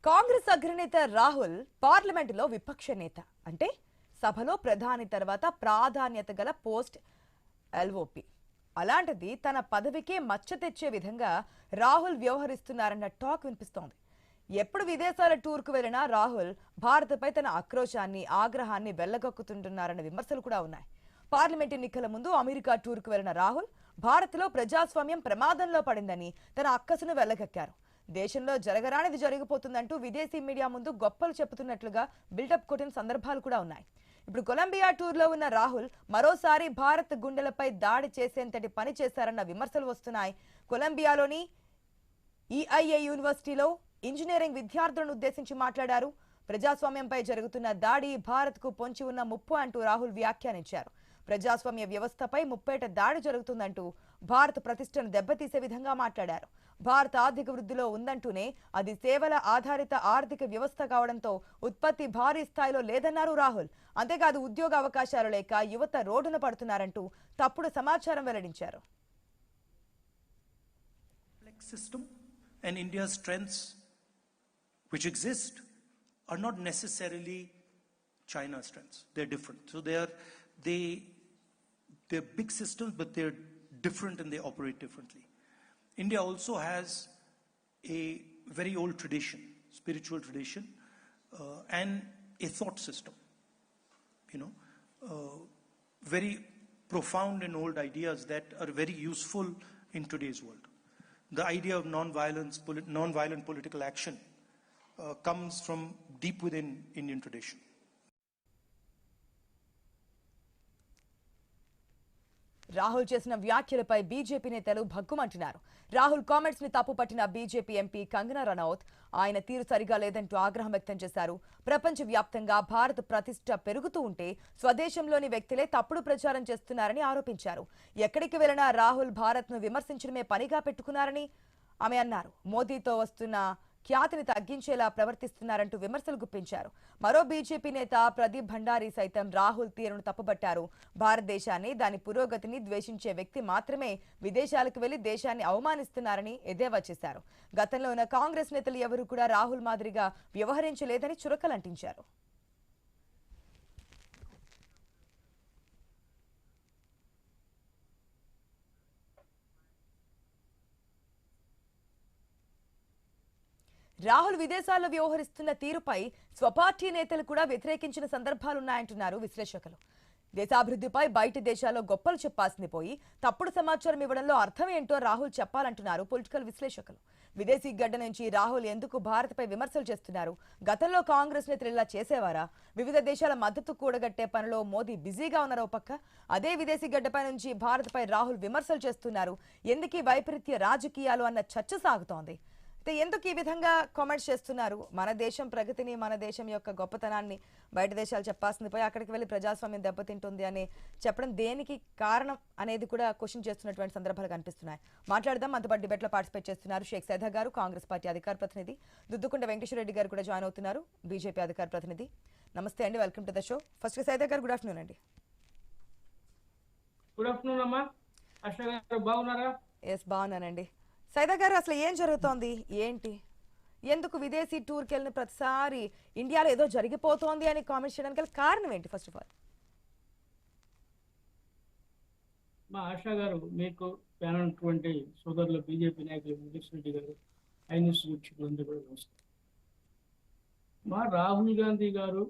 కాంగ్రెస్ అగ్రనేత రాహుల్ పార్లమెంటులో విపక్ష నేత అంటే సభలో ప్రధాని తర్వాత ప్రాధాన్యత గల పోస్ట్ ఎల్ఓపి. అలాంటిది తన పదవికే మచ్చ తెచ్చే విధంగా రాహుల్ వ్యవహరిస్తున్నారన్న టాక్ వినిపిస్తోంది. ఎప్పుడు విదేశాల టూర్కు వెళ్లినా రాహుల్ భారత్పై తన ఆక్రోశాన్ని ఆగ్రహాన్ని వెళ్లగక్కుతుంటున్నారన్న విమర్శలు కూడా ఉన్నాయి. పార్లమెంట్ ఎన్నికల ముందు అమెరికా టూర్కు వెళ్లిన రాహుల్ భారత్లో ప్రజాస్వామ్యం ప్రమాదంలో పడిందని తన అక్కసును వెళ్లగక్కారు. దేశంలో జరగరానిది జరిగిపోతుందంటూ విదేశీ మీడియా ముందు గొప్పలు చెబుతున్నట్లుగా బిల్డప్ కొట్టిన సందర్భాలు కూడా ఉన్నాయి. ఇప్పుడు కొలంబియా టూర్లో ఉన్న రాహుల్ మరోసారి భారత్ గుండెలపై దాడి చేసేంతటి పని చేశారన్న విమర్శలు వస్తున్నాయి. కొలంబియాలోని ఈఐఏ యూనివర్సిటీలో ఇంజనీరింగ్ విద్యార్థులను ఉద్దేశించి మాట్లాడారు. ప్రజాస్వామ్యంపై జరుగుతున్న దాడి భారత్కు పొంచి ఉన్న ముప్పు అంటూ రాహుల్ వ్యాఖ్యానించారు. ప్రజాస్వామ్య వ్యవస్థపై ముప్పేట దాడి జరుగుతుందంటూ భారత ప్రతిష్టను దెబ్బతీసే విధంగా మాట్లాడారు. భారత ఆర్థిక వృద్ధిలో ఉందంటూనే అది సేవల ఆధారిత ఆర్థిక వ్యవస్థ కావడంతో ఉత్పత్తి భారీ స్థాయిలో లేదన్నారు రాహుల్. అంతేకాదు ఉద్యోగ అవకాశాలు లేక యువత రోడ్డున పడుతున్నారంటూ తప్పుడు సమాచారం వెల్లడించారు. And India's strengths which exist are not necessarily China's strengths. They're different. So they're big systems, but they're different and they operate differently. India also has a very old tradition, spiritual tradition, and a thought system. Very profound and old ideas that are very useful in today's world. The idea of non-violent political action comes from deep within Indian tradition. Rahul చేసిన వ్యాఖ్యలపై BJP నేతలు భగ్గుమంటున్నారు. Rahul comments ని తప్పుపట్టిన BJP MP Kangana Ranaut ఆయన తీరు సరిగా లేదంటూ ఆగ్రహం వ్యక్తం చేశారు. ప్రపంచ వ్యాప్తంగా భారత్ ప్రతిష్ట పెరుగుతూ ఉంటే స్వదేశంలోని వ్యక్తులే తప్పుడు ప్రచారం చేస్తున్నారని ఆరోపించారు. ఎక్కడికి వెళ్లినా రాహుల్ భారత్ ను విమర్శించడమే పనిగా పెట్టుకున్నారని ఆమె అన్నారు. మోదీతో వస్తున్న ఖ్యాతిని తగ్గించేలా ప్రవర్తిస్తున్నారంటూ విమర్శలు గుప్పించారు. మరో బీజేపీ నేత ప్రదీప్ భండారీ సైతం రాహుల్ తీరును తప్పుపట్టారు. భారతదేశాన్ని దాని పురోగతిని ద్వేషించే వ్యక్తి మాత్రమే విదేశాలకు వెళ్లి దేశాన్ని అవమానిస్తున్నారని ఎద్దేవా చేశారు. గతంలో ఉన్న కాంగ్రెస్ నేతలు ఎవరూ కూడా రాహుల్ మాదిరిగా వ్యవహరించలేదని చురకలంటించారు. రాహుల్ విదేశాల్లో వ్యవహరిస్తున్న తీరుపై స్వపార్టీ నేతలు కూడా వ్యతిరేకించిన సందర్భాలున్నాయంటున్నారు విశ్లేషకులు. దేశాభివృద్ధిపై బయటి దేశాల్లో గొప్పలు చెప్పాల్సింది పోయి తప్పుడు సమాచారం ఇవ్వడంలో అర్థం ఏంటో రాహుల్ చెప్పాలంటున్నారు పొలిటికల్ విశ్లేషకులు. విదేశీ గడ్డ నుంచి రాహుల్ ఎందుకు భారత్పై విమర్శలు చేస్తున్నారు? గతంలో కాంగ్రెస్ నేతలు ఇలా చేసేవారా? వివిధ దేశాల మద్దతు కూడగట్టే పనిలో మోదీ బిజీగా ఉన్నారో పక్క, అదే విదేశీ గడ్డపై నుంచి భారత్పై రాహుల్ విమర్శలు చేస్తున్నారు. ఎందుకు వైపరీత్య రాజకీయాలు అన్న చర్చ సాగుతోంది. ఎందుకు ఈ విధంగా కామెంట్స్ చేస్తున్నారు? మన దేశం ప్రగతిని, మన దేశం యొక్క గొప్పతనాన్ని బయట దేశాలు చెప్పాల్సింది పోయి అక్కడికి వెళ్ళి ప్రజాస్వామ్యం దెబ్బతింటుంది అని చెప్పడం దేనికి కారణం అనేది కూడా క్వశ్చన్ చేస్తున్నటువంటి సందర్భాలు కనిపిస్తున్నాయి. మాట్లాడదాం. మనతో డిబేట్లో పార్టిసిపేట్ చేస్తున్నారు షేక్ సైదా గారు, కాంగ్రెస్ పార్టీ అధికార ప్రతినిధి. దుద్దుకుంట వెంకటేశ్వర రెడ్డి గారు కూడా జాయిన్ అవుతున్నారు, బీజేపీ అధికార ప్రతినిధి. నమస్తే అండి, welcome to the show. First Saida గారు, గుడ్ ఆఫ్టర్నూన్ అండి. గుడ్ ఆఫ్టర్నూన్ అమ్మా. ఆశా గారు బాగున్నారా? ఎస్, బాగున్నానండి. సైదా గారు, అసలు ఏం జరుగుతోంది ఏంటి? ఎందుకు విదేశీ టూర్కి వెళ్ళిన ప్రతిసారి ఇండియాలో ఏదో జరిగిపోతోంది అని కామెంట్స్ చేయడానికి కారణం ఏంటి? ఫస్ట్ ఆఫ్ ఆల్ మా ఆశా గారు, మీకు ప్యానటువంటి సోదరులు బీజేపీ నాయకులు వెంకటేశ్వర రెడ్డి గారు, ఐన్యూస్ వీక్షకులందరూ కూడా నమస్కారం. మా రాహుల్ గాంధీ గారు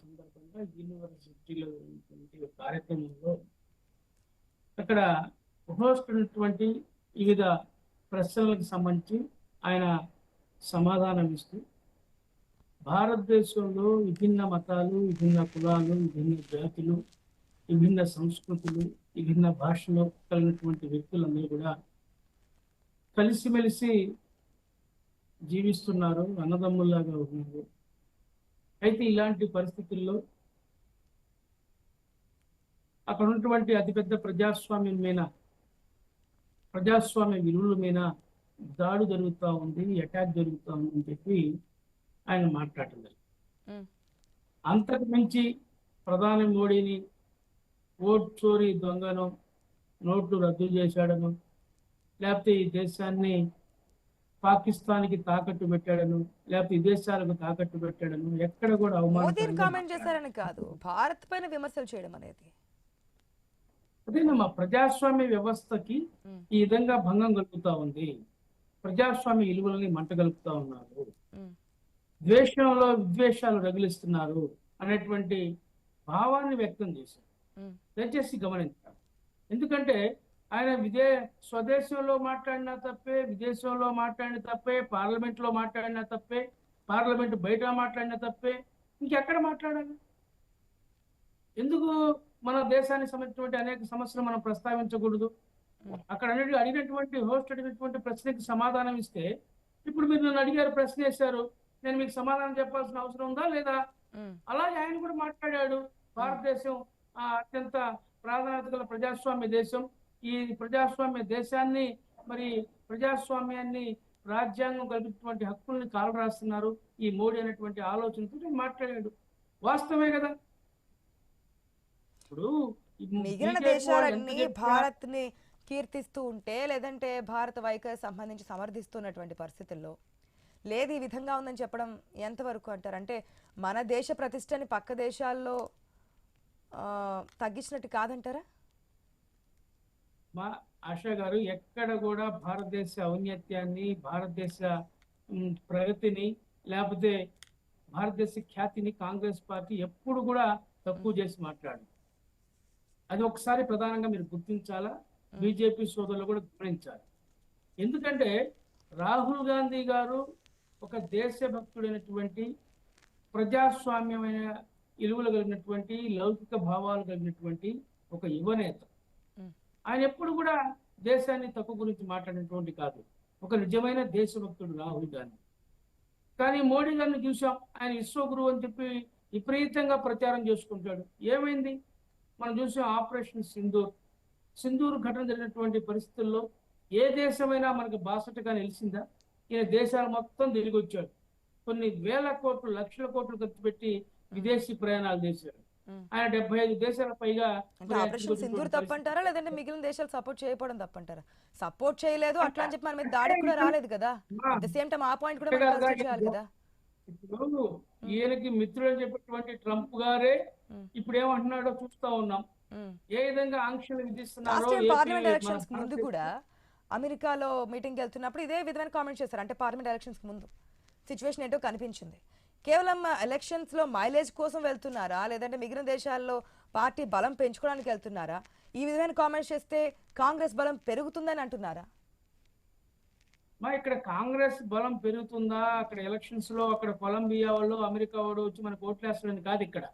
సందర్భంగా యూనివర్సిటీలో ఉన్నటువంటి కార్యక్రమంలో అక్కడ హోస్ట్ ఉన్నటువంటి వివిధ ప్రశ్నలకు సంబంధించి ఆయన సమాధానం ఇస్తూ భారతదేశంలో విభిన్న మతాలు, విభిన్న కులాలు, విభిన్న జాతులు, విభిన్న సంస్కృతులు, విభిన్న భాషలో కలిగినటువంటి వ్యక్తులందరూ కూడా కలిసిమెలిసి జీవిస్తున్నారు, అన్నదమ్ముల్లాగా ఉన్నారు. అయితే ఇలాంటి పరిస్థితుల్లో అక్కడ ఉన్నటువంటి అతిపెద్ద ప్రజాస్వామ్య విలువల మీద దాడి జరుగుతూ ఉంది, అటాక్ జరుగుతూ ఉంది అని చెప్పి ఆయన మాట్లాడారు. అంతకు మించి ప్రధాని మోడీని ఓట్ చోరీ దొంగను, నోట్లు రద్దు చేశాడను, లేకపోతే ఈ దేశాన్ని పాకిస్తాన్కి తాకట్టు పెట్టాడను, లేకపోతే విదేశాలకు తాకట్టు పెట్టాడను ఎక్కడ కూడా మోదీని అవమానకరంగా కామెంట్ మాట్లాడాడు. చేశారని కాదు, భారత్ పైన విమర్శలు చేయడం అనేది. అదేనమ్మా, ప్రజాస్వామ్య వ్యవస్థకి ఉమ్, ఈ విధంగా భంగం కలుగుతా ఉంది. ప్రజాస్వామ్య విలువలని మంట కలుపుతా ఉన్నారు, ఉమ్, ద్వేషంలో విద్వేషాలు రగిలిస్తున్నారు అనేటువంటి భావాన్ని వ్యక్తం చేశారు. ఉమ్, దయచేసి గమనించాలి. ఎందుకంటే ఆయన స్వదేశంలో మాట్లాడినా తప్పే, విదేశంలో మాట్లాడిన తప్పే, పార్లమెంట్లో మాట్లాడినా తప్పే, పార్లమెంట్ బయట మాట్లాడినా తప్పే, ఇంకెక్కడ మాట్లాడాలి? ఎందుకు మన దేశానికి సంబంధించినటువంటి అనేక సమస్యలు మనం ప్రస్తావించకూడదు? అక్కడ అడిగినటువంటి హోస్ట్ అడిగినటువంటి ప్రశ్నకి సమాధానం ఇస్తే, ఇప్పుడు మీరు నన్ను అడిగారు, ప్రశ్న వేశారు, నేను మీకు సమాధానం చెప్పాల్సిన అవసరం ఉందా లేదా? ఉమ్, అలాగే ఆయన కూడా మాట్లాడాడు. భారతదేశం అత్యంత ప్రాధాన్యత గల ప్రజాస్వామ్య దేశం. ఈ ప్రజాస్వామ్య దేశాన్ని మరి ప్రజాస్వామ్యాన్ని రాజ్యాంగం కల్పించినటువంటి హక్కుల్ని కాలరాస్తున్నారు ఈ మోడీ అనేటువంటి ఆలోచనతో మాట్లాడాడు. వాస్తవమే కదా. ఇప్పుడు మిగిలిన BJP వాళ్ళు ఎంత దేశాలన్నీ చెప్పినా భారత్ ని కీర్తిస్తూ ఉంటే, లేదంటే భారత వైఖరి సంబంధించి సమర్థిస్తున్నటువంటి పరిస్థితుల్లో లేదు ఈ విధంగా ఉందని చెప్పడం ఎంతవరకు అంటారు? అంటే మన దేశ ప్రతిష్టని పక్క దేశాల్లో తగ్గించినట్టు కాదంటారా? మా ఆశా గారు, ఎక్కడ కూడా భారతదేశ ఔన్నత్యాన్ని, భారతదేశ ప్రగతిని, లేకపోతే భారతదేశ ఖ్యాతిని కాంగ్రెస్ పార్టీ ఎప్పుడు కూడా తక్కువ చేసి మాట్లాడు. అది ఒకసారి ప్రధానంగా మీరు గుర్తించాలా, బీజేపీ సోదరులు కూడా గమనించాలి. ఎందుకంటే రాహుల్ గాంధీ గారు ఒక దేశభక్తుడైనటువంటి, ప్రజాస్వామ్యమైన విలువలు కలిగినటువంటి, లౌకిక భావాలు కలిగినటువంటి ఒక యువనేత. ఆయన ఎప్పుడు కూడా దేశాన్ని తక్కువ గురించి మాట్లాడినటువంటి కాదు, ఒక నిజమైన దేశభక్తుడు రాహుల్ గాంధీ. కానీ మోడీ గారిని చూసాం, ఆయన విశ్వగురువు అని చెప్పి విపరీతంగా ప్రచారం చేసుకుంటాడు. ఏమైంది? మనం చూసాం ఆపరేషన్ సింధూర్ ఘటన జరిగినటువంటి పరిస్థితుల్లో ఏ దేశమైనా మనకు బాసటగా నిలిచిందా? ఈయన దేశాలు మొత్తం తిరిగి వచ్చాడు, కొన్ని వేల కోట్లు, లక్షల కోట్లు ఖర్చు పెట్టి విదేశీ ప్రయాణాలు చేశాడు. ఆయన 75 దేశాల పైగా. ఆపరేషన్ సింధూర్ తప్పంటారా, లేదంటే మిగిలిన దేశాలు సపోర్ట్ చేయకపోవడం తప్పంటారా? సపోర్ట్ చేయలేదు అట్లా అని చెప్పి మన మీద దాడికి కూడా రాలేదు కదా. అట్ ద సేమ్ టైం ఆ పాయింట్ కూడా మనం కన్సిడర్ చేయాలి కదా. ఇప్పుడు ఈయనకి మిత్రుడు అని చెప్పేటువంటి ట్రంప్ గారే ఇప్పుడు ఏమంటున్నాడో చూస్తా ఉన్నాం. ఏ విధంగా ఆంక్షలు విధిస్తున్నారో. పార్లమెంట్ ఎలక్షన్స్ ముందు కూడా అమెరికాలో మీటింగ్ వెళ్తున్నప్పుడు ఇదే విధమైన కామెంట్ చేశారు. అంటే పార్లమెంట్ ఎలక్షన్స్ ముందు సిచ్యువేషన్ ఏంటో కనిపించింది. కేవలం ఎలక్షన్స్ లో మైలేజ్ కోసం వెళ్తున్నారా, లేదంటే మిగిలిన దేశాల్లో పార్టీ బలం పెంచుకోవడానికి వెళ్తున్నారా? ఈ విధమైన కామెంట్స్ చేస్తే కాంగ్రెస్ బలం పెరుగుతుందని అంటున్నారా? మా ఇక్కడ కాంగ్రెస్ బలం పెరుగుతుందా? అక్కడ ఎలక్షన్స్ లో అక్కడ కొలంబియా వాళ్ళు, అమెరికా వాడు వచ్చి మనకు ఓట్లేస్తారని కాదు. ఇక్కడ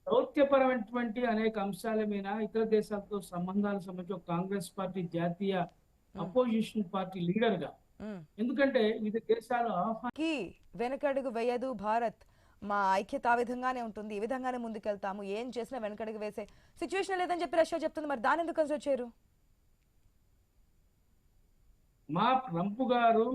దౌత్యపరమైనటువంటి అనేక అంశాల మీద ఇతర దేశాలతో సంబంధాలు సంబంధించి ఒక కాంగ్రెస్ పార్టీ జాతీయ అపోజిషన్ పార్టీ లీడర్ గా, ఎందుకంటే వివిధ దేశాలు వెనకడుగు వేయదు భారత్, మా ఐక్యత ఆ విధంగానే ఉంటుంది, ఈ విధంగానే ముందుకెళ్తాము, ఏం చేసినా వెనకడుగు వేసే సిచ్యువేషన్ లేదని చెప్పి రష్యా చెప్తుంది. మరి దాని ఎందుకు కన్సిడర్ చేయరు? మా ట్రంప్ గారు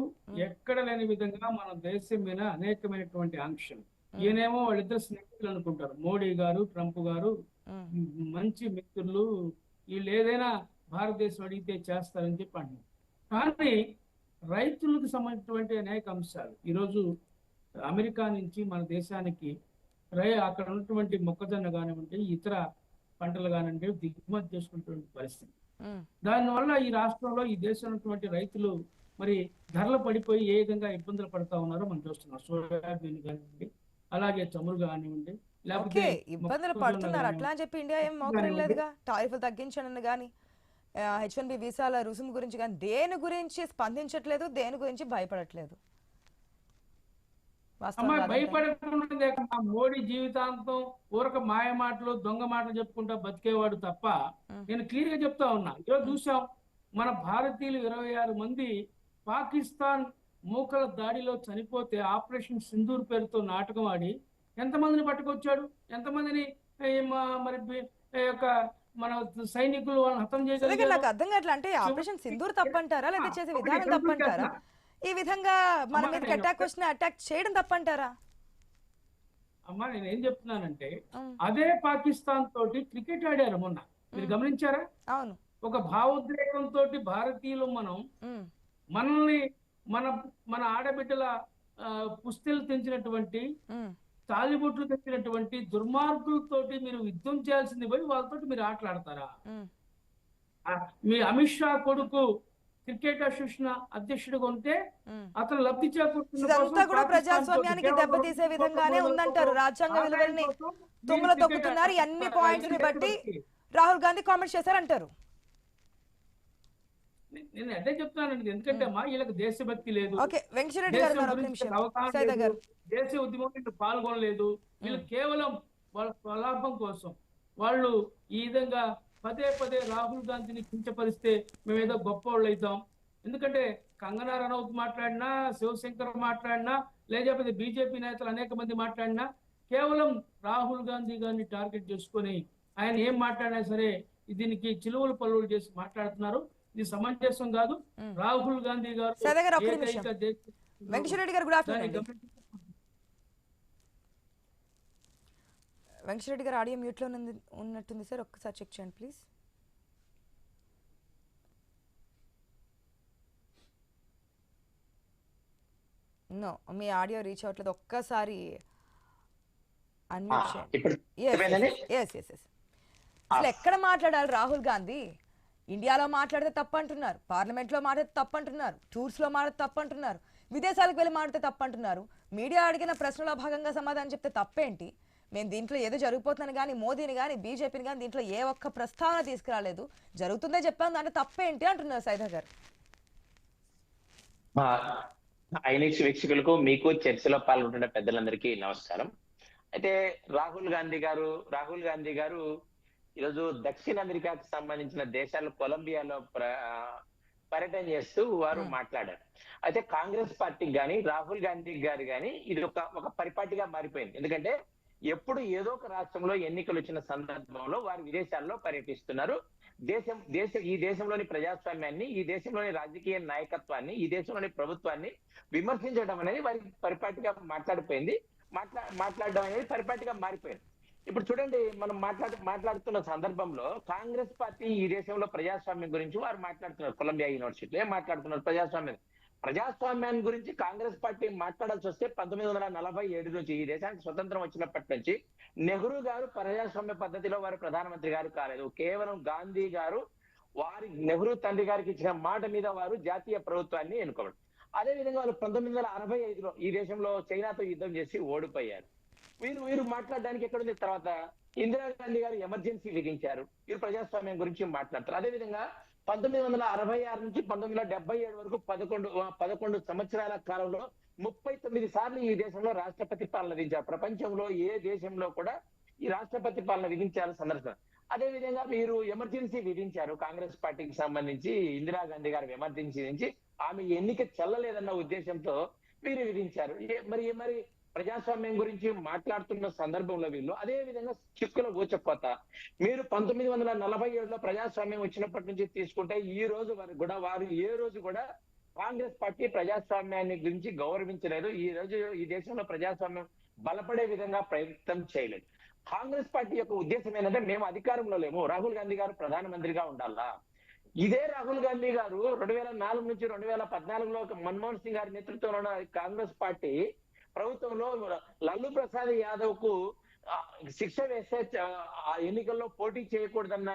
ఎక్కడ లేని విధంగా మన దేశం మీద అనేకమైనటువంటి ఆంక్షలు. ఈయనేమో వాళ్ళిద్దరు స్నేహితులు అనుకుంటారు, మోడీ గారు ట్రంప్ గారు మంచి మిత్రులు, వీళ్ళు ఏదైనా భారతదేశం అడిగితే చేస్తారని చెప్పి అంటున్నారు. కానీ రైతులకు సంబంధించినటువంటి అనేక అంశాలు ఈరోజు అమెరికా నుంచి మన దేశానికి అక్కడ ఉన్నటువంటి మొక్కజొన్న కానివ్వండి, ఇతర పంటలు కానివ్వండి దిగుమతి చేసుకున్నటువంటి పరిస్థితి. దానివల్ల ఈ రాష్ట్రంలో, ఈ దేశంలో ఉన్నటువంటి రైతులు మరి ధరలు పడిపోయి ఏ విధంగా ఇబ్బందులు పడతా ఉన్నారో మనం చూస్తున్నాం. సోయాబీన్ కానివ్వండి, అలాగే చమురు కానివ్వండి, లేకపోతే ఇబ్బందులు పడుతున్నారు. అట్లా అని చెప్పి ఇండియా ఏం మోకరిలేదుగా. టారిఫ్లు తగ్గించండి కానీ, H1B వీసాల రుసుము గురించి కానీ దేని గురించి స్పందించట్లేదు, దేని గురించి భయపడట్లేదు. భయపడకుండా మోడీ జీవితాంతం ఊరక మాయ మాటలు, దొంగ మాటలు చెప్పుకుంటా బతికేవాడు తప్ప, నేను క్లియర్ గా చెప్తా ఉన్నా. ఈరోజు చూసాం, మన భారతీయులు 26 మంది పాకిస్తాన్ మూకల దాడిలో చనిపోతే ఆపరేషన్ సింధూర్ పేరుతో నాటకం ఆడి ఎంతమందిని పట్టుకొచ్చాడు, ఎంతమందిని మరి యొక్క మన సైనికులు వాళ్ళని హతం చేశారు. నాకు అర్థం కావట్లే. అంటే ఆపరేషన్ సింధూర్ తప్పంటారా, లేదా చేసే విధానం తప్పంటారా? ఈ విధంగా మన మీద అటాక్ వచ్చిన అటాక్ చేయడం తప్పంటారా? అమ్మా నేను ఏం చెప్తున్నానంటే, అదే పాకిస్తాన్ తోటి క్రికెట్ ఆడారు మొన్న, మీరు గమనించారా? అవును. ఒక భావోద్రేకంతో భారతీయులు మనల్ని మన మన ఆడబిడ్డల పుస్తెలు తెంచినటువంటి, ఉమ్, తాలిబొట్లు తెచ్చినటువంటి దుర్మార్గులతోటి మీరు యుద్ధం చేయాల్సింది పోయి వాళ్ళతోటి మీరు ఆటలాడతారా? ఉమ్. మీ అమిత్ షా కొడుకు క్రికెట్ అసోసియేషన్ అధ్యక్షుడిగా ఉంటే ఉమ్. అతను లబ్ధి చేకూర్చుకున్న కోసం ఇదంతా కూడా పాకిస్తాన్ తోటి ప్రజాస్వామ్యానికి కేవలం దెబ్బతీసే 2 విధంగానే కోట్ల ఉందంటారు. రాజ్యాంగ ఆదాయం విలువల్ని కోసం తుంగలో మీరు తొక్కుతున్నారు. ఈ అన్ని పాయింట్స్ ని బట్టి రాహుల్ గాంధీ కామెంట్ చేశారంటారు. నేను అదే చెప్తానండి. ఎందుకంటే అమ్మా వీళ్ళకి దేశభక్తి లేదు, ఓకే, వెంకటరెడ్డి గారు దేశం మరొక గురించి నిమిషం. అవగాహన సైదా లేదు, గారు. దేశ ఉద్యమం వీళ్ళు పాల్గొనలేదు. వీళ్ళు కేవలం వాళ్ళ స్వలాభం కోసం వాళ్ళు ఈ విధంగా పదే పదే రాహుల్ గాంధీని కించపరిస్తే మేమేదో గొప్పవాళ్ళు అవుతాం. ఎందుకంటే కంగనా రనౌత్ మాట్లాడినా, శివశంకర్ మాట్లాడినా, లేకపోతే బీజేపీ నేతలు అనేక మంది మాట్లాడినా కేవలం రాహుల్ గాంధీ గారిని టార్గెట్ చేసుకొని ఆయన ఏం మాట్లాడినా సరే దీనికి చిలువలు పలువులు చేసి మాట్లాడుతున్నారు. ఇది సమంజసం కాదు. రాహుల్ గాంధీ గారు సైదా గారు ఒక్క నిమిషం. ఏకైక దేశ వెంకటరెడ్డి గారు గుడ్ ఆఫ్టర్నూన్ దాన్ని అండి. వెంకటరెడ్డి గారు ఆడియో మ్యూట్లో ఉన్నట్టుంది సార్, ఒక్కసారి చెక్ చేయండి ప్లీజ్. నో, మీ ఆడియో రీచ్ అవ్వట్లేదు, ఒక్కసారి అన్మ్యూట్ చేయండి. అసలు ఎక్కడ మాట్లాడాలి రాహుల్ గాంధీ? ఇండియాలో మాట్లాడితే తప్పు అంటున్నారు, పార్లమెంట్లో మాట్లాడితే తప్పు అంటున్నారు, టూర్స్లో మాట్లాడితే తప్పు అంటున్నారు, విదేశాలకు వెళ్ళి మాట్లాడితే తప్పు అంటున్నారు. మీడియా అడిగిన ప్రశ్నలో భాగంగా సమాధానం చెప్తే తప్పేంటి? మేము దీంట్లో ఏదో జరిగిపోతున్నాను కానీ మోదీని కానీ బీజేపీని కానీ దీంట్లో ఏ ఒక్క ప్రస్తావన తీసుకురాలేదు, జరుగుతుందే చెప్పాను, దాంట్లో తప్పేంటి అంటున్నారు సైదా గారు. ఐనిక్స్ వీక్షకులకు, మీకు చర్చలో పాల్గొంటున్న పెద్దలందరికీ నమస్కారం. అయితే రాహుల్ గాంధీ గారు ఈరోజు దక్షిణ అమెరికాకు సంబంధించిన దేశాలు కొలంబియాలో పర్యటన చేస్తూ వారు మాట్లాడారు. అయితే కాంగ్రెస్ పార్టీకి కానీ రాహుల్ గాంధీ గారు కానీ ఇది ఒక పరిపాటిగా మారిపోయింది. ఎందుకంటే ఎప్పుడు ఏదో ఒక రాష్ట్రంలో ఎన్నికలు వచ్చిన సందర్భంలో వారు విదేశాల్లో పర్యటిస్తున్నారు. ఈ దేశంలోని ప్రజాస్వామ్యాన్ని, ఈ దేశంలోని రాజకీయ నాయకత్వాన్ని, ఈ దేశంలోని ప్రభుత్వాన్ని విమర్శించడం అనేది వారికి పరిపాటిగా మాట్లాడడం అనేది పరిపాటిగా మారిపోయింది. ఇప్పుడు చూడండి, మనం మాట్లాడుతున్న సందర్భంలో కాంగ్రెస్ పార్టీ ఈ దేశంలో ప్రజాస్వామ్యం గురించి వారు మాట్లాడుతున్నారు. కొలంబియా యూనివర్సిటీలో ఏం మాట్లాడుతున్నారు? ప్రజాస్వామ్యాన్ని గురించి కాంగ్రెస్ పార్టీ మాట్లాడాల్సి వస్తే 1947 నుంచి, ఈ దేశానికి స్వతంత్రం వచ్చినప్పటి నుంచి నెహ్రూ గారు ప్రజాస్వామ్య పద్ధతిలో వారు ప్రధానమంత్రి గారు కాలేదు. కేవలం గాంధీ గారు నెహ్రూ తండ్రి గారికి ఇచ్చిన మాట మీద వారు జాతీయ ప్రభుత్వాన్ని ఎన్నుకోవడం. అదే విధంగా వాళ్ళు 1965లో ఈ దేశంలో చైనాతో యుద్ధం చేసి ఓడిపోయారు. వీరు మాట్లాడడానికి ఎక్కడుంది? తర్వాత ఇందిరాగాంధీ గారు ఎమర్జెన్సీ విధించారు. వీరు ప్రజాస్వామ్యం గురించి మాట్లాడతారు. అదేవిధంగా 1966 నుంచి 1977 వరకు 11 సంవత్సరాల కాలంలో 39 సార్లు ఈ దేశంలో రాష్ట్రపతి పాలన విధించారు. ప్రపంచంలో ఏ దేశంలో కూడా ఈ రాష్ట్రపతి పాలన విధించారు సందర్శన. అదే విధంగా మీరు ఎమర్జెన్సీ విధించారు. కాంగ్రెస్ పార్టీకి సంబంధించి ఇందిరాగాంధీ గారు ఎమర్జెన్సీ నుంచి ఆమె ఎన్నిక చెల్లలేదన్న ఉద్దేశంతో వీరు విధించారు. మరి ప్రజాస్వామ్యం గురించి మాట్లాడుతున్న సందర్భంలో వీళ్ళు అదే విధంగా చిక్కుల ఊచకోత. మీరు 1947లో ప్రజాస్వామ్యం వచ్చినప్పటి నుంచి తీసుకుంటే ఈ రోజు వారు ఏ రోజు కూడా కాంగ్రెస్ పార్టీ ప్రజాస్వామ్యాన్ని గురించి గౌరవించలేదు. ఈ రోజు ఈ దేశంలో ప్రజాస్వామ్యం బలపడే విధంగా ప్రయత్నం చేయలేదు. కాంగ్రెస్ పార్టీ యొక్క ఉద్దేశం ఏంటంటే మేము అధికారంలో లేము, రాహుల్ గాంధీ గారు ప్రధానమంత్రిగా ఉండాలా. ఇదే రాహుల్ గాంధీ గారు 2004 నుంచి 2014లో మన్మోహన్ సింగ్ గారి నేతృత్వంలో ఉన్న కాంగ్రెస్ పార్టీ ప్రభుత్వంలో లల్లు ప్రసాద్ యాదవ్ కు శిక్ష వేస్తే ఆ ఎన్నికల్లో పోటీ చేయకూడదన్న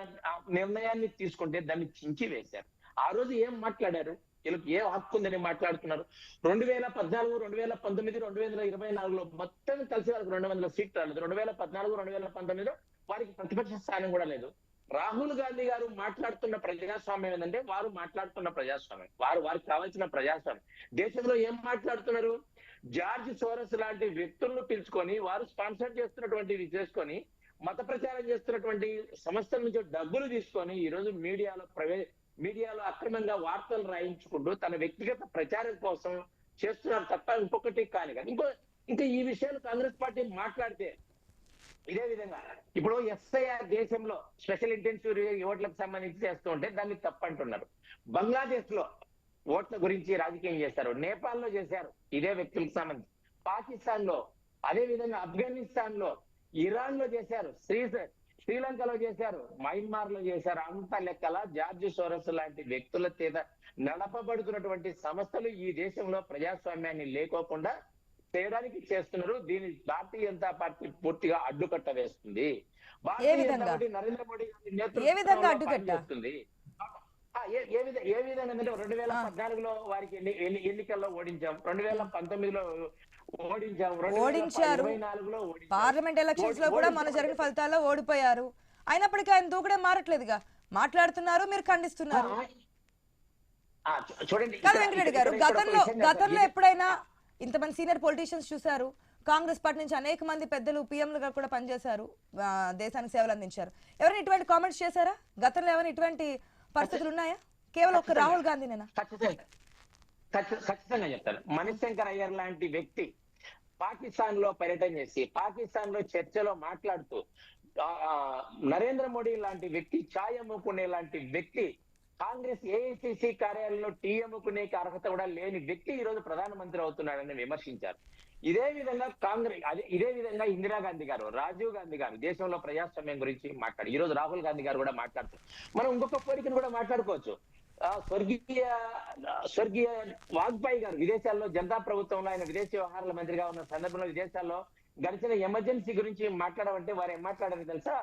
నిర్ణయాన్ని తీసుకుంటే దాన్ని చించి వేశారు. ఆ రోజు ఏం మాట్లాడారు? వీళ్ళకి ఏ హక్కు ఉందని మాట్లాడుతున్నారు? 2014, 2019, 2024లో మొత్తం కలిసి వారికి 200 సీట్లు రాలేదు. 2014, 2019లో వారికి ప్రతిపక్ష స్థానం కూడా లేదు. రాహుల్ గాంధీ గారు మాట్లాడుతున్న ప్రజాస్వామ్యం ఏంటంటే వారు మాట్లాడుతున్న ప్రజాస్వామ్యం, వారికి కావాల్సిన ప్రజాస్వామ్యం. దేశంలో ఏం మాట్లాడుతున్నారు? జార్జ్ సోరస్ లాంటి వ్యక్తులను పిలుచుకొని వారు స్పాన్సర్ చేస్తున్నటువంటివి చేసుకొని మత ప్రచారం చేస్తున్నటువంటి సంస్థల నుంచి డబ్బులు తీసుకొని ఈ రోజు మీడియాలో అక్రమంగా వార్తలు రాయించుకుంటూ తన వ్యక్తిగత ప్రచారం కోసం చేస్తున్నారు తప్ప ఇంకొకటి కాని కాదు. ఇంకా ఈ విషయాలు కాంగ్రెస్ పార్టీ మాట్లాడితే ఇదే విధంగా ఇప్పుడు ఎస్ఐఆర్ దేశంలో స్పెషల్ ఇంటెన్సివ్ ఓట్లకు సంబంధించి చేస్తూ ఉంటే దాన్ని తప్పంటున్నారు. బంగ్లాదేశ్ లో ఓట్ల గురించి రాజకీయం చేశారు, నేపాల్లో చేశారు ఇదే వ్యక్తులకు సంబంధించి, పాకిస్తాన్ లో, అదే విధంగా ఆఫ్ఘనిస్తాన్ లో, ఇరాన్ లో చేశారు, శ్రీలంకలో చేశారు, మయన్మార్ లో చేశారు. అంత లెక్కల జార్జ్ సోరస్ లాంటి వ్యక్తుల చేత నడపబడుతున్నటువంటి సంస్థలు ఈ దేశంలో ప్రజాస్వామ్యాన్ని లేకోకుండా చేయడానికి చేస్తున్నారు. దీన్ని భారతీయ జనతా పార్టీ పూర్తిగా అడ్డుకట్ట వేస్తుంది. భారతీయ జనతా పార్టీ నరేంద్ర మోడీ గారి నేతృత్వంలో పనిచేస్తుంది. ఏ విధంగా అంటే 2014లో వారికి ఎన్నికల్లో ఓడించాం, 2019లో ఓడించాం, 2024లో పార్లమెంట్ ఎలక్షన్స్ లో కూడా మన జరిగిన ఫలితాల్లో ఓడిపోయారు. అయినప్పటికీ ఆయన దూకుడే మారట్లేదుగా, మాట్లాడుతున్నారు, మీరు ఖండిస్తున్నారు. చూడండి కాదు వెంకటరెడ్డి గారు, గతంలో ఎప్పుడైనా ఇంతమంది సీనియర్ పొలిటీషియన్స్ చూశారు, కాంగ్రెస్ పార్టీ నుంచి అనేక మంది పెద్దలు పిఎంలుగా కూడా పనిచేశారు, దేశానికి సేవలు అందించారు. ఎవరైనా ఇటువంటి కామెంట్స్ చేశారా? గతంలో ఏమైనా ఇటువంటి పరిస్థితులు ఉన్నాయా? కేవలం ఒక రాహుల్ గాంధీనేనా? ఖచ్చితంగా చెప్తాను. మణిశంకర్ అయ్యర్ లాంటి వ్యక్తి పాకిస్తాన్ లో పర్యటన చేసి పాకిస్తాన్ లో చర్చలో మాట్లాడుతూ నరేంద్ర మోడీ లాంటి వ్యక్తి, ఛాయ్ అమ్ముకునే లాంటి వ్యక్తి, కాంగ్రెస్ ఏఐసిసి కార్యాలయంలో టీ అమ్ముకునే అర్హత కూడా లేని వ్యక్తి ఈ రోజు ప్రధానమంత్రి అవుతున్నాడని విమర్శించారు. ఇదే విధంగా ఇదే విధంగా ఇందిరాగాంధీ గారు, రాజీవ్ గాంధీ గారు దేశంలో ప్రజాస్వామ్యం గురించి మాట్లాడు. ఈ రోజు రాహుల్ గాంధీ గారు కూడా మాట్లాడుతారు. మనం ఇంకొక కోరికను కూడా మాట్లాడుకోవచ్చు. స్వర్గీయ వాజ్పేయి గారు విదేశాల్లో జనతా ప్రభుత్వంలో ఆయన విదేశీ వ్యవహారాల మంత్రిగా ఉన్న సందర్భంలో విదేశాల్లో గడిచిన ఎమర్జెన్సీ గురించి మాట్లాడమంటే వారు ఏం మాట్లాడారు తెలుసా?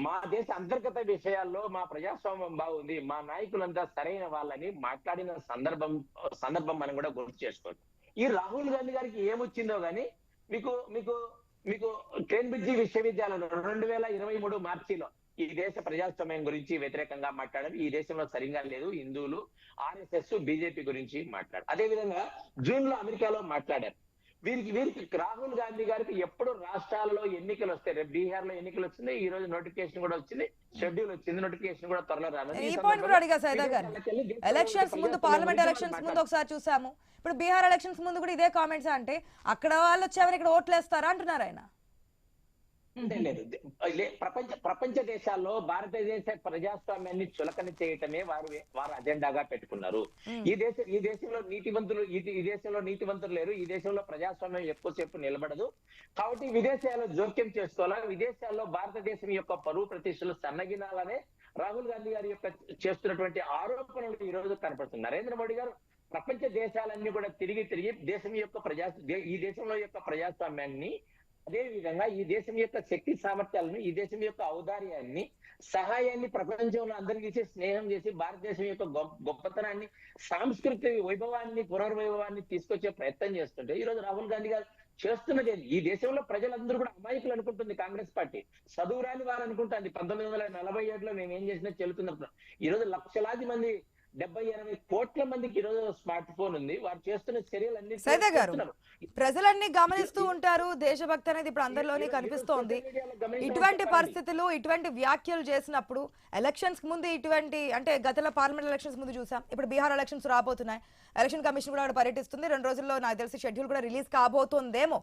మా దేశ అంతర్గత విషయాల్లో మా ప్రజాస్వామ్యం బాగుంది, మా నాయకులంతా సరైన వాళ్ళని మాట్లాడిన సందర్భం మనం కూడా గుర్తు చేసుకోవచ్చు. ఈ రాహుల్ గాంధీ గారికి ఏమొచ్చిందో గానీ మీకు కేంబ్రిడ్జి విశ్వవిద్యాలయంలో 2023 మార్చిలో ఈ దేశ ప్రజాస్వామ్యం గురించి వ్యతిరేకంగా మాట్లాడారు. ఈ దేశంలో సరిగా లేదు, హిందువులు, ఆర్ఎస్ఎస్, బీజేపీ గురించి మాట్లాడారు. అదే విధంగా జూన్ లో అమెరికాలో మాట్లాడారు. వీరికి రాహుల్ గాంధీ గారికి ఎప్పుడు రాష్ట్రాలలో ఎన్నికలు వస్తాయి, రేపు బీహార్ లో ఎన్నికలు వచ్చింది, ఈ రోజు నోటిఫికేషన్ కూడా వచ్చింది, షెడ్యూల్ వచ్చింది, నోటిఫికేషన్ కూడా త్వరలో రానుంది. ఈ పాయింట్ కూడా అడిగా సైదా గారు, ఎలక్షన్స్ ముందు, పార్లమెంట్ ఎలక్షన్స్ ముందు ఒకసారి చూసాము, ఇప్పుడు బీహార్ ఎలక్షన్స్ ముందు కూడా ఇదే కామెంట్స్. అంటే అక్కడ వాళ్ళు వచ్చామని ఇక్కడ ఓట్లు వేస్తారా అంటున్నారు ఆయన. లేదు, ప్రపంచ దేశాల్లో భారతదేశ ప్రజాస్వామ్యాన్ని చులకన చేయటమే వారు అజెండాగా పెట్టుకున్నారు. ఈ దేశంలో నీతివంతులు లేరు, ఈ దేశంలో ప్రజాస్వామ్యం ఎక్కువసేపు నిలబడదు. కాబట్టి విదేశాల్లో జోక్యం చేసుకోవాలా, విదేశాల్లో భారతదేశం యొక్క పరువు ప్రతిష్టలు సన్నగినాలనే రాహుల్ గాంధీ గారి యొక్క చేస్తున్నటువంటి ఆరోపణలు ఈ రోజు కనపడుతుంది. నరేంద్ర మోడీ గారు ప్రపంచ దేశాలన్నీ కూడా తిరిగి ఈ దేశంలో యొక్క ప్రజాస్వామ్యాన్ని, అదే విధంగా ఈ దేశం యొక్క శక్తి సామర్థ్యాలను, ఈ దేశం యొక్క ఔదార్యాన్ని, సహాయాన్ని ప్రపంచంలో అందరికీ చేసి స్నేహం చేసి భారతదేశం యొక్క గొప్పతనాన్ని, సాంస్కృతిక వైభవాన్ని, పునర్వైభవాన్ని తీసుకొచ్చే ప్రయత్నం చేస్తుంటే ఈ రోజు రాహుల్ గాంధీ గారు చేస్తున్నది ఈ దేశంలో ప్రజలందరూ కూడా అమాయకులు అనుకుంటుంది కాంగ్రెస్ పార్టీ, చదువురాని వారు అనుకుంటుంది. 1947లో మేము ఏం చేసినా చెల్లుతున్నప్పుడు ఈ రోజు లక్షలాది మంది, 70-80 కోట్ల మందికి ఈ రోజు స్మార్ట్ ఫోన్ ఉంది. వారు చేస్తున్న చర్యలన్నీ ప్రజలన్నీ గమనిస్తూ ఉంటారు. దేశభక్తి అనేది ఇప్పుడు అందరిలోనే కనిపిస్తోంది. ఇటువంటి పరిస్థితులు, ఇటువంటి వ్యాఖ్యలు చేసినప్పుడు ఎలక్షన్స్ ముందు ఇటువంటి, అంటే గతంలో పార్లమెంట్ ఎలక్షన్స్ ముందు చూసాం, ఇప్పుడు బీహార్ ఎలక్షన్స్ రాబోతున్నాయి, ఎలక్షన్ కమిషన్ కూడా అక్కడ పర్యటిస్తుంది, 2 రోజుల్లో నాకు తెలిసి షెడ్యూల్ కూడా రిలీజ్ కాబోతోందేమో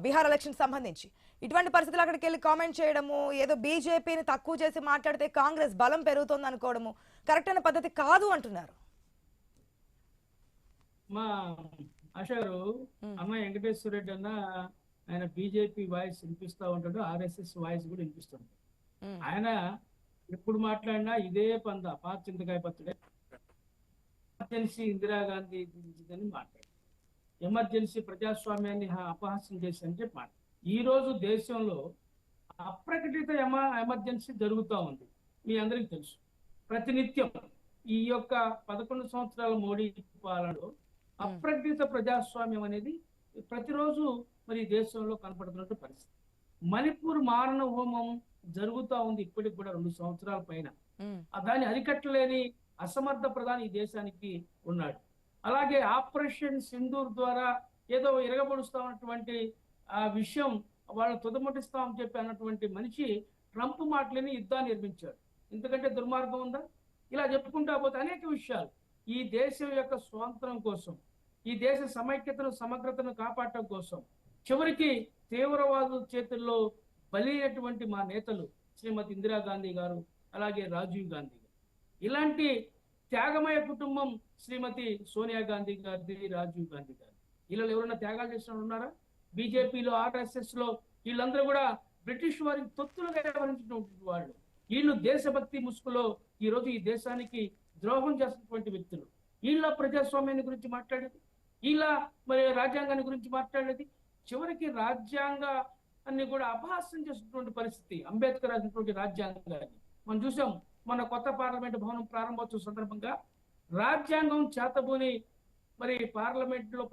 బీహార్ ఎలక్షన్ సంబంధించి. ఇటువంటి పరిస్థితులు అక్కడికి వెళ్ళి కామెంట్ చేయడము, ఏదో బీజేపీని తక్కువ చేసి మాట్లాడితే కాంగ్రెస్ బలం పెరుగుతుంది అనుకోవడము కరెక్ట్ అయిన పద్ధతి కాదు అంటున్నారు. మా ఆశా గారు, అన్న వెంకటేశ్వర రెడ్డి అన్న ఆయన బీజేపీ వాయిస్ వినిపిస్తూ ఉంటాడు, ఆర్ఎస్ఎస్ వాయిస్ కూడా వినిపిస్తుంది. ఆయన ఎప్పుడు మాట్లాడినా ఇదే పాత చింతకాయ పచ్చడే, ఎమర్జెన్సీ ఇందిరాగాంధీ గురించి మాట్లాడు, ఎమర్జెన్సీ ప్రజాస్వామ్యాన్ని అపహాస్యం చేసి అని చెప్పి మాట. ఈ రోజు దేశంలో అప్రకటిత ఎమర్జెన్సీ జరుగుతూ ఉంది, మీ అందరికీ తెలుసు. ప్రతినిత్యం ఈ యొక్క 11 సంవత్సరాల మోడీ పాలనలో అప్రకటిత ప్రజాస్వామ్యం అనేది ప్రతిరోజు మరి దేశంలో కనపడుతున్నట్టు పరిస్థితి. మణిపూర్ మారణ హోమం జరుగుతూ ఉంది ఇప్పటికి కూడా 2 సంవత్సరాల పైన. దాన్ని అరికట్టలేని అసమర్థ ప్రధాని ఈ దేశానికి ఉన్నాడు. అలాగే ఆపరేషన్ సింధూర్ ద్వారా ఏదో ఇరగబడుస్తా ఉన్నటువంటి ఆ విషయం వాళ్ళు తుదముట్టిస్తామని చెప్పి అన్నటువంటి మనిషి ట్రంప్ మాటలని యుద్ధాన్ని నిర్మించాడు. ఇంతకంటే దుర్మార్గం ఉందా? ఇలా చెప్పుకుంటా పోతే అనేక విషయాలు ఈ దేశం యొక్క స్వాతంత్రం కోసం, ఈ దేశ సమైక్యతను, సమగ్రతను కాపాడటం కోసం చివరికి తీవ్రవాదుల చేతుల్లో బలైనటువంటి మా నేతలు శ్రీమతి ఇందిరాగాంధీ గారు, అలాగే రాజీవ్ గాంధీ గారు, ఇలాంటి త్యాగమయ కుటుంబం శ్రీమతి సోనియా గాంధీ గారిది, రాజీవ్ గాంధీ గారు. వీళ్ళు ఎవరైనా త్యాగాలు చేసిన ఉన్నారా? బీజేపీలో, ఆర్ఎస్ఎస్ లో వీళ్ళందరూ కూడా బ్రిటిష్ వారికి తొత్తులుగా వ్యవహరించినటువంటి వాళ్ళు. వీళ్ళు దేశభక్తి ముసుగులో ఈ రోజు ఈ దేశానికి ద్రోహం చేస్తున్నటువంటి వ్యక్తులు. వీళ్ళ ప్రజాస్వామ్యాన్ని గురించి మాట్లాడేది, వీళ్ళ మరి రాజ్యాంగాన్ని గురించి మాట్లాడేది, చివరికి రాజ్యాంగాన్ని కూడా అపహాస్యం చేసినటువంటి పరిస్థితి. అంబేద్కర్ రాసినటువంటి రాజ్యాంగాన్ని మనం చూసాం. మన కొత్త పార్లమెంట్ భవనం ప్రారంభోత్సవం సందర్భంగా రాజ్యాంగం చేతబూని మరి పార్లమెంట్ లో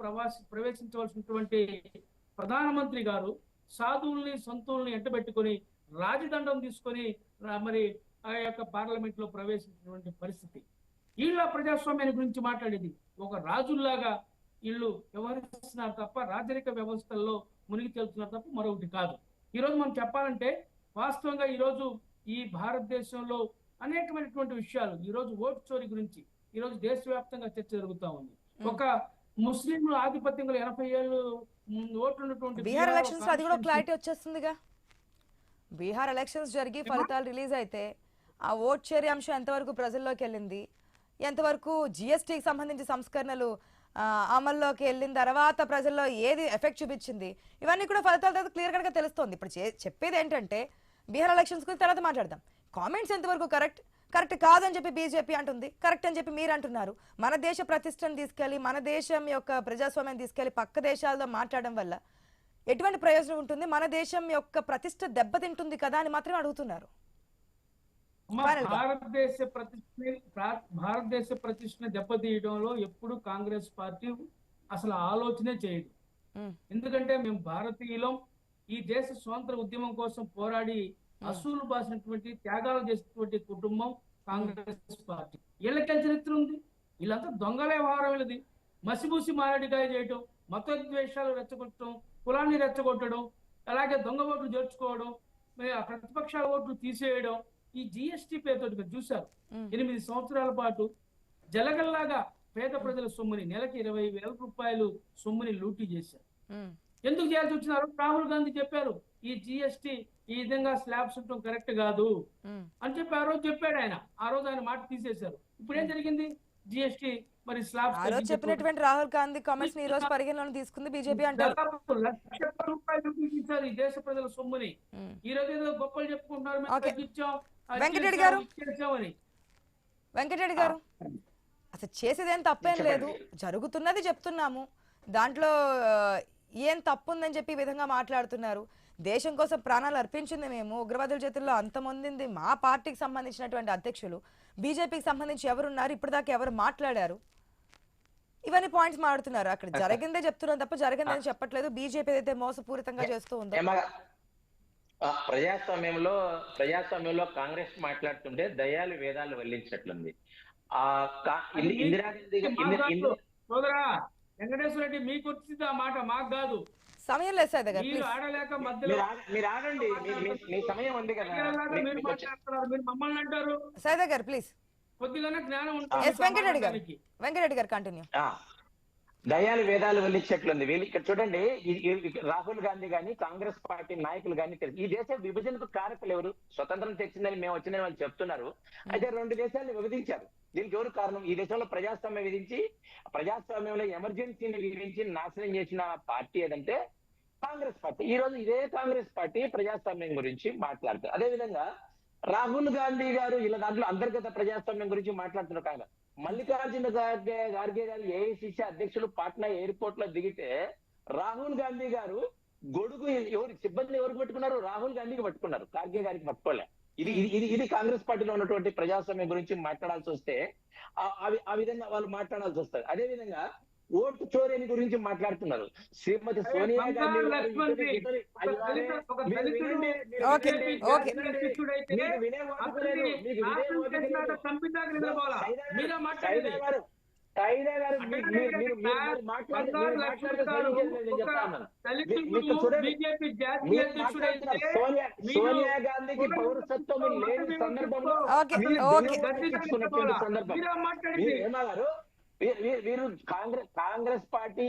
ప్రవేశించవలసినటువంటి ప్రధానమంత్రి గారు సాధువుల్ని సంతుల్ని ఎంటబెట్టుకొని రాజదండం తీసుకొని మరి ఆ యొక్క పార్లమెంట్ లో ప్రవేశించినటువంటి పరిస్థితి. వీళ్ళ ప్రజాస్వామ్యాన్ని గురించి మాట్లాడేది. ఒక రాజుల్లాగా వీళ్ళు వ్యవహరిస్తున్నారు తప్ప రాజరిక వ్యవస్థల్లో మునిగి తేలుతున్నారు తప్ప మరొకటి కాదు. ఈరోజు మనం చెప్పాలంటే వాస్తవంగా ఈరోజు ఈ భారతదేశంలో అనేకమైనటువంటి విషయాలు, ఈరోజు ఓటు చోరీ గురించి ఈరోజు దేశవ్యాప్తంగా చర్చ జరుగుతూ ఉంది. ఒక ముస్లింలు ఆధిపత్యం 80 ఏళ్ళు ఓట్లు ఉన్నటువంటి బీహార్ ఎలక్షన్స్ అది కూడా క్లారిటీ వచ్చేస్తుందిగా. బీహార్ ఎలక్షన్స్ జరిగి ఫలితాలు రిలీజ్ అయితే ఆ ఓట్ షేర్ అంశం ఎంతవరకు ప్రజల్లోకి వెళ్ళింది, ఎంతవరకు జిఎస్టీకి సంబంధించి సంస్కరణలు అమల్లోకి వెళ్ళిన తర్వాత ప్రజల్లో ఏది ఎఫెక్ట్ చూపించింది, ఇవన్నీ కూడా ఫలితాల తర్వాత క్లియర్ కట్గా తెలుస్తోంది. ఇప్పుడు చెప్పేది ఏంటంటే బీహార్ ఎలక్షన్స్ గురించి తర్వాత మాట్లాడదాం. కామెంట్స్ ఎంతవరకు కరెక్ట్ కాదని చెప్పి బీజేపీ అంటుంది, కరెక్ట్ అని చెప్పి మీరు అంటున్నారు. మన దేశ ప్రతిష్టను తీసుకెళ్లి, మన దేశం యొక్క ప్రజాస్వామ్యం తీసుకెళ్లి పక్క దేశాలతో మాట్లాడడం వల్ల ఎటువంటి ప్రయోజనం ఉంటుంది? మన దేశం యొక్క ప్రతిష్ట దెబ్బతింటుంది కదా అని మాత్రమే అడుగుతున్నారు. భారతదేశ ప్రతిష్టని దెబ్బతీయడంలో ఎప్పుడు కాంగ్రెస్ పార్టీ అసలు ఆలోచనే చేయదు. ఎందుకంటే మేము భారతీయులం, ఈ దేశ స్వాతంత్ర ఉద్యమం కోసం పోరాడి అసూలు బాసినటువంటి త్యాగాలు చేసినటువంటి కుటుంబం కాంగ్రెస్ పార్టీ. వీళ్ళకి చరిత్ర ఉంది. వీళ్ళంతా దొంగల వ్యవహారం. వీళ్ళది మసిబూసి మారడికాయ చేయటం, మత ద్వేషాలు రెచ్చగొట్టడం, కులాన్ని రెచ్చగొట్టడం, అలాగే దొంగ ఓట్లు చేర్చుకోవడం, ప్రతిపక్షాల ఓట్లు తీసేయడం. ఈ జిఎస్టీ పేరుతో చూశారు. 8 సంవత్సరాల పాటు జలగల్లాగా పేద ప్రజల సొమ్ముని, నెలకి 20,000 రూపాయలు సొమ్ముని లూటీ చేశారు. ఎందుకు చేయాల్సి వచ్చినారు? రాహుల్ గాంధీ చెప్పారు ఈ జిఎస్టీ ఈ విధంగా స్లాబ్స్ ఉండటం కరెక్ట్ కాదు అని చెప్పి ఆ రోజు చెప్పాడు ఆయన. ఆ రోజు ఆయన మాట తీసేశారు. ఇప్పుడు ఏం జరిగింది? జిఎస్టీ మరి స్లాబ్స్ చెప్పినటువంటి రాహుల్ గాంధీ కామెంట్స్ ఈ రోజు పరిగణలోకి తీసుకుంది బీజేపీ అంటారు. రూపాయలు ఈ దేశ ప్రజల సొమ్ముని ఈ రోజు ఏదో గొప్పలు చెప్పుకుంటున్నారు. వెంకటరెడ్డి గారు అసలు చేసేదేం తప్పేం లేదు, జరుగుతున్నది చెప్తున్నాము. దాంట్లో ఏం తప్పుందని చెప్పి ఈ విధంగా మాట్లాడుతున్నారు. దేశం కోసం ప్రాణాలు అర్పించింది మేము, ఉగ్రవాదుల చేతుల్లో అంతమంది మా పార్టీకి సంబంధించినటువంటి అధ్యక్షులు, బీజేపీకి సంబంధించి ఎవరున్నారు, ఇప్పటిదాకా ఎవరు మాట్లాడారు, ఇవన్నీ పాయింట్స్ మాట్లాడుతున్నారు. అక్కడ జరిగిందే చెప్తున్నారు తప్ప జరిగిందని చెప్పట్లేదు. బీజేపీ అయితే మోసపూరితంగా చేస్తూ ఉంది. ప్రజాస్వామ్యంలో కాంగ్రెస్ మాట్లాడుతుంటే దయాలు వేదాలు వల్లించినట్లుంది. సోదరా వెంకటేశ్వర రెడ్డి, మీకు వచ్చింది ఆ మాట, మాకు కాదు. సమయం లేదు సార్ దగ్గర, ఆడలేక మధ్యలో మీరు ఆగండి, మీ సమయం ఉంది కదా. మీరు మాట్లాడుతున్నారు, మీరు మమ్మల్ని అంటారు. సార్ దగ్గర ప్లీజ్ కొద్దిగానే జ్ఞానం వెంకటరెడ్డి గారు కంటిన్యూ. దయాలు వేదాలు వల్లించేట్లుంది. వీళ్ళు ఇక్కడ చూడండి, రాహుల్ గాంధీ గాని కాంగ్రెస్ పార్టీ నాయకులు గాని ఈ దేశ విభజనకు కారకులు ఎవరు? స్వతంత్రం తెచ్చిందని మేము వచ్చిందని వాళ్ళు చెప్తున్నారు. అయితే 2 దేశాలను విభజించారు. దీనికి ఎవరు కారణం? ఈ దేశంలో ప్రజాస్వామ్యం విధించి, ప్రజాస్వామ్యంలో ఎమర్జెన్సీని విధించి నాశనం చేసిన పార్టీ ఏదంటే కాంగ్రెస్ పార్టీ. ఈ రోజు ఇదే కాంగ్రెస్ పార్టీ ప్రజాస్వామ్యం గురించి మాట్లాడుతారు. అదేవిధంగా రాహుల్ గాంధీ గారు ఇలా దాంట్లో అంతర్గత ప్రజాస్వామ్యం గురించి మాట్లాడుతున్నారు. కాగా మల్లికార్జున ఖార్గే గారు ఏఐసిసి అధ్యక్షులు పాట్నా ఎయిర్పోర్ట్ లో దిగితే రాహుల్ గాంధీ గారు గొడుగు సిబ్బంది ఎవరికి పట్టుకున్నారు? రాహుల్ గాంధీకి పట్టుకున్నారు, ఖార్గే గారికి పట్టుకోలే. ఇది కాంగ్రెస్ పార్టీలో ఉన్నటువంటి ప్రజాస్వామ్యం గురించి మాట్లాడాల్సి వస్తే ఆ విధంగా వాళ్ళు మాట్లాడాల్సి వస్తుంది. అదే విధంగా ఓటు చోరీని గురించి మాట్లాడుతున్నారు. శ్రీమతి సోనియా గాంధీ సోనియా గాంధీకి పౌరసత్వం లేని సందర్భంలో ఏమన్నారు? వీరు కాంగ్రెస్ పార్టీ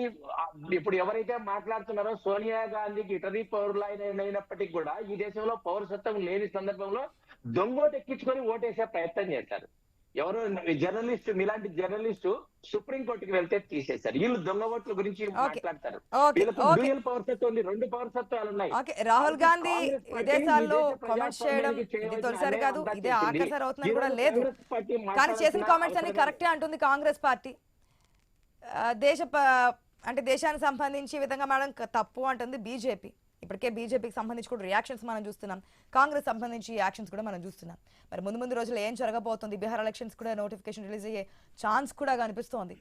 ఇప్పుడు ఎవరైతే మాట్లాడుతున్నారో సోనియా గాంధీకి ఇటలీ పౌరులైనప్పటికీ కూడా ఈ దేశంలో పౌరసత్వం లేని సందర్భంలో దొంగోటు ఎక్కించుకొని ఓటేసే ప్రయత్నం చేశారు. ఎవరో జర్నలిస్ట్ మీలాంటి జర్నలిస్టు సుప్రీంకోర్టుకి వెళ్తే తీసేశారు. వీళ్ళు దొంగ ఓట్ల గురించి మాట్లాడతారు. వీళ్ళకు డ్యూయల్ పౌరసత్వం ఉంది, 2 పౌరసత్వాలు ఉన్నాయి. రాహుల్ గాంధీ విదేశాల్లో కామెంట్స్ చేయడం ఇది తొలిసారి కాదు, ఇదే ఆఖరిసారి అవుతుందని కూడా లేదు. కానీ చేసిన కామెంట్స్ అన్ని కరెక్టే అంటుంది కాంగ్రెస్ పార్టీ. అంటే దేశానికి సంబంధించి ఈ విధంగా మేడం తప్పు అంటుంది బీజేపీ. ఇప్పటికే బీజేపీకి సంబంధించి కూడా రియాక్షన్స్ మనం చూస్తున్నాం, కాంగ్రెస్ సంబంధించి యాక్షన్స్ కూడా మనం చూస్తున్నాం. మరి ముందు రోజుల్లో ఏం జరగబోతుంది, బీహార్ ఎలక్షన్స్ కూడా నోటిఫికేషన్ రిలీజ్ అయ్యే ఛాన్స్ కూడా కనిపిస్తోంది.